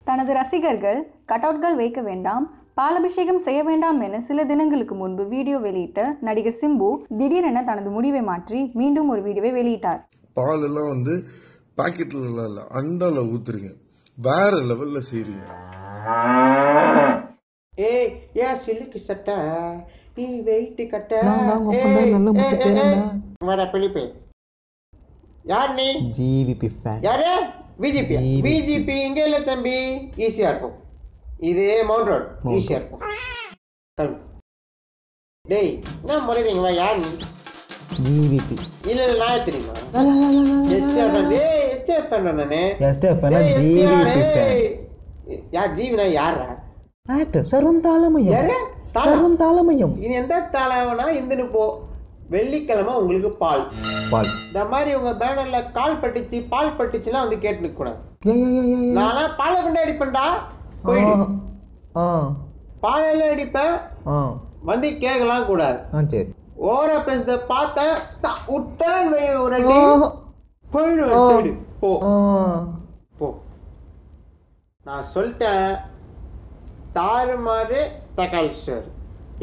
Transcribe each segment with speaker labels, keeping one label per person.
Speaker 1: தனது ரசிகர்கள் கட்அவுட்கள் வைக்க வேண்டாம், பாலபிஷேகம் செய்ய வேண்டாம் என சில தினங்களுக்கு முன்பு வீடியோ வெளியிட்ட நடிகர் சிம்பு திடீரென தனது முடிவை மாற்றி மீண்டும் ஒரு வீடியோவை வெளியிட்டார்.
Speaker 2: பால் எல்லாம் வந்து பாக்கெட்ல இல்ல அண்டால ஊத்துறீங்க, வேற லெவல்ல செய்றீங்க.
Speaker 3: ஏய் ஏன் சிலுக்கு சட்டை நீ வெயிட் கட்ட
Speaker 4: நல்ல முத்து பேரண்டா.
Speaker 3: வட பிலிப்பே யார் நீ?
Speaker 4: GVP fan.
Speaker 3: யாரு? பிஜேபி. பிஜேபி இங்கே இல்லை தம்பி, ஈஸியாக இருக்கும். இதே மவுண்ட் ரோட் ஈஸியாக இருக்கும். டேய் என்ன முறைறீங்க? வா யார் நீ?
Speaker 4: ஜிவிபி.
Speaker 3: இல்லை இல்லை நான் தெரியுமா? STR fan. டேய் எஸ்டிஆர் ஃபேன் நானே.
Speaker 4: STR fan GVP fan.
Speaker 3: யார் ஜீவினா யாரா?
Speaker 4: ஆக்டர் சர்வம் தாளமயம்.
Speaker 3: யாரு?
Speaker 4: சர்வம் தாளமயம்.
Speaker 3: இது எந்த தாளவனா இந்துன்னு போ. வெள்ளிக்கிழமை உங்களுக்கு பால்
Speaker 4: பால்.
Speaker 3: இந்த மாதிரி உங்க பேனர்ல கால் பட்டுச்சு பால் பட்டுச்சுலாம் வந்து கேட்டு நிற்க கூடாது. நானா பாலை கொண்டு அடிப்பேன்டா, போயிடு. பாலையில அடிப்பேன், வந்து கேட்கலாம் கூடாது.
Speaker 4: சரி.
Speaker 3: ஓர பேசுத பார்த்தேன் விட்டேன் ஒரு அடி போயிடுவேன். சைடு போ போ. நான் சொல்லிட்டேன். தாறுமாறு தக்காளி சார்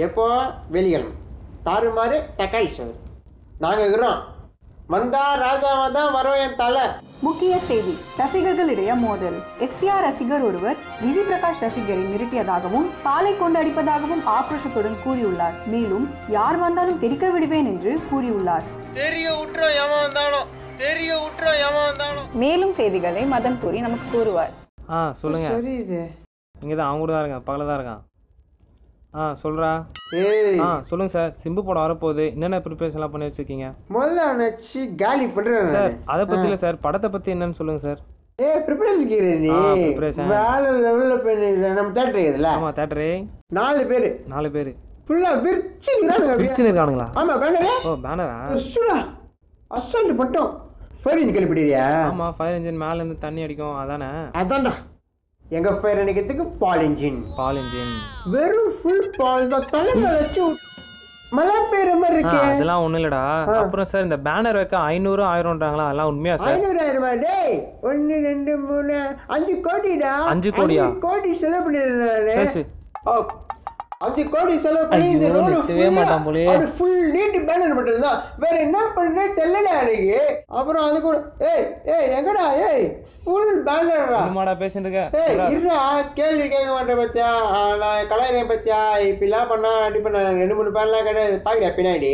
Speaker 3: எப்போ? வெள்ளிக்கிழமை தாறுமாறு தக்காளி சார். நாங்கள் இருக்கிறோம். வந்தா ராஜாவா தான் வரோம் என் தலை.
Speaker 1: முக்கிய செய்தி: ரசிகர்களிடையே மோதல். எஸ்டிஆர் ரசிகர் ஒருவர் ஜிவி பிரகாஷ் ரசிகரை மிரட்டியதாகவும் பாலை கொண்டு அடிப்பதாகவும் ஆக்ரோஷத்துடன் கூறியுள்ளார். மேலும் யார் வந்தாலும் தெரிக்க விடுவேன் என்று கூறியுள்ளார். மேலும் செய்திகளை மதன் பூரி நமக்கு கூறுவார்.
Speaker 5: சொல்லுங்க.
Speaker 3: சரி, இது
Speaker 5: இங்கே தான் அவங்க கூட தான் இருக்கான், பக்கத்தில் தான் இருக்கான். சொல்கிறா. சொல்லுங்க சார். சிம்பு படம் வரப்போகுது, என்னென்ன ப்ரிப்பரேஷன்லாம் பண்ணி வச்சுருக்கீங்க?
Speaker 3: முதல்ல நினச்சி காலி பண்ணுறேன்
Speaker 5: சார். அதை பற்றி இல்லை சார், படத்தை பற்றி என்னன்னு சொல்லுங்கள் சார்.
Speaker 3: ப்ரிப்பரேஷன் நீ வேலை லெவலில் பண்ணிக்கிறேன். நம்ம தேட்டர் இதில்.
Speaker 5: ஆமாம் தேட்டரு.
Speaker 3: 4 பேர்.
Speaker 5: 4 பேர்
Speaker 3: ஃபுல்லாக விரிச்சு
Speaker 5: இருக்கானுங்களா?
Speaker 3: ஆமாம் பேனரா.
Speaker 5: ஓ பேனரா?
Speaker 3: அசால்ட் பண்ணிட்டோம். ஃபயர் இன்ஜின் கேள்விப்பட்டியா?
Speaker 5: ஆமாம், ஃபயர் இன்ஜின் மேலேருந்து தண்ணி அடிக்கும், அதானே?
Speaker 3: அதான்டா எங்க ஃபயர் அடிக்கிறதுக்கு பால் இன்ஜின்.
Speaker 5: பால் இன்ஜின்
Speaker 3: வெறும் ஃபுல் பால் தான். தலைமை வச்சு மழை பெய்யுற மாதிரி இருக்கு.
Speaker 5: அதெல்லாம் ஒன்றும் இல்லடா. அப்புறம் சார் இந்த பேனர் வைக்க 500 1000ன்றாங்களா, அதெல்லாம் உண்மையா சார்?
Speaker 3: 500,000 டேய். 1 2 3 5 கோடிடா.
Speaker 5: 5 கோடியா?
Speaker 3: 5 கோடி செலவு பண்ணிடுறேன். 5 கோடி செலவு பண்ணி இந்த ரோடு ஃபுல் நீட் பேனர் மட்டும் தான். வேற என்ன பண்ணே தெரியல எனக்கு. அப்புறம் அது கூட எங்கடா ஃபுல் பேனர்டா.
Speaker 5: என்னடா பேசிட்டு இருக்க?
Speaker 3: இருடா, கேள்வி கேட்க மாட்டேன் பத்தியா? நான் கலையறேன் பத்தியா? இப்படிலாம் பண்ணா அடிப்பேன். 2-3 பேனர்லாம் கிடையாது. பாக்குறா பின்னாடி.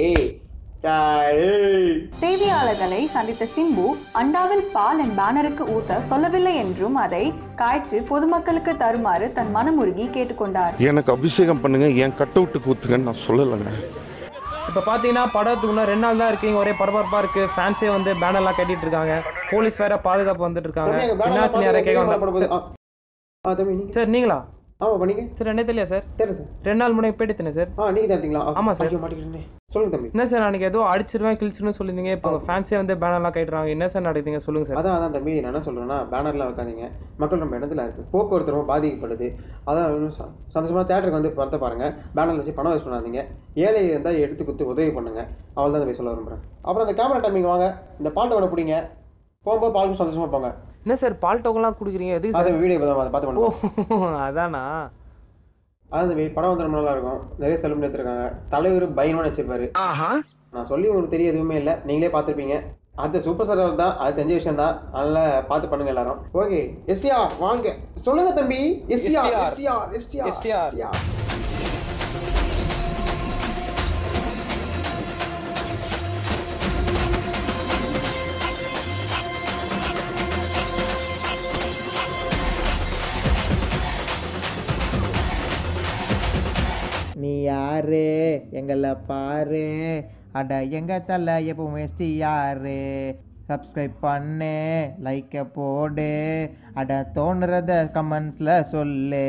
Speaker 1: செய்தியாளர்களை சந்தித்த சிம்பு அண்டாவில் பால் என் பேனருக்கு ஊத்த சொல்லவில்லை என்றும் அதை காய்ச்சி பொதுமக்களுக்கு தருமாறு தன் மனமுருகி கேட்டுக்கொண்டார்.
Speaker 2: எனக்கு அபிஷேகம் பண்ணுங்க, என் கட்அவுட்டுக்கு ஊத்துங்கன்னு நான் சொல்லலைங்க.
Speaker 5: இப்போ பார்த்தீங்கன்னா படத்துக்கு இன்னும் 2 நாள் தான் இருக்கீங்க. ஒரே பரபரப்பாக இருக்கு. ஃபேன்ஸே வந்து பேனர்லாம் கட்டிட்டு இருக்காங்க. போலீஸ் வேற பாதுகாப்பு வந்துட்டு இருக்காங்க. என்னாச்சு யாரை கேட்க வந்தா? சார் நீங்களா?
Speaker 3: ஆமாம் பண்ணிங்க
Speaker 5: சார். என்ன தெரியல சார். தெரியல சார். 2 நாள் முன்னாடி போயிட்டு தானே சார்?
Speaker 3: நீங்கள் தான் இருக்கீங்களா?
Speaker 5: ஆமாம் சார்.
Speaker 3: மாட்டிக்கிட்டேன். சொல்லுங்க தம்பி.
Speaker 5: என்ன சார் அன்றைக்கி ஏதோ அடிச்சிருவேன் கிழிச்சிருன்னு சொல்லியிருந்தீங்க. இப்போ உங்கள் ஃபேன்ஸே வந்து பேனர்லாம் கட்டுறாங்க. என்ன சார் நடக்குதுங்க சொல்லுங்க சார்.
Speaker 3: அதான் தம்பி நான் என்ன சொல்கிறேன்னா, பேனர்லாம் வைக்காதீங்க. மக்கள் நம்ம இடத்துல இருக்குது, போக்குவரத்து ரொம்ப பாதிக்கப்படுது. அதான் சந்தோஷமாக தேட்டருக்கு வந்து படத்தை பாருங்கள். பேனரில் வச்சு பணம் வேஸ்ட் பண்ணாதீங்க. ஏழை இருந்தால் எடுத்து கொடுத்து உதவி பண்ணுங்கள். அவள் தான் தம்பி சொல்ல விரும்புகிறேன். அப்புறம் அந்த கேமரா டைமிங் வாங்க, இந்த பால் டோக்கனை பிடிங்க, போகும்போது பால் சந்தோஷமாக போங்க.
Speaker 5: என்ன சார் பால் டோக்கன்லாம் கொடுக்குறீங்க? எதுக்கு
Speaker 3: அதை வீடியோ பார்த்து பண்ணுவோம்.
Speaker 5: அதானா?
Speaker 3: அதான் தம்பி படம் வந்து ரொம்ப நல்லா இருக்கும். நிறைய செலவு எடுத்துருக்காங்க. தலைவர் பயங்கரமாக வச்சிருப்பாரு. நான் சொல்லி உங்களுக்கு தெரிய எதுவுமே இல்லை, நீங்களே பார்த்துருப்பீங்க. அடுத்த சூப்பர் ஸ்டார் தான், அது தெரிஞ்ச விஷயம் தான். அதனால பார்த்து பண்ணுங்க எல்லாரும். ஓகே எஸ்டிஆர் வாங்க சொல்லுங்க தம்பி. எஸ்டிஆர்
Speaker 4: நீ யாரு எங்களை பாரு, அட எங்க தலை எப்பவும் எஸ்டிஆர். சப்ஸ்கிரைப் பண்ணு, லைக்கை போடு, அட தோணுறத கமெண்ட்ஸில் சொல்லு.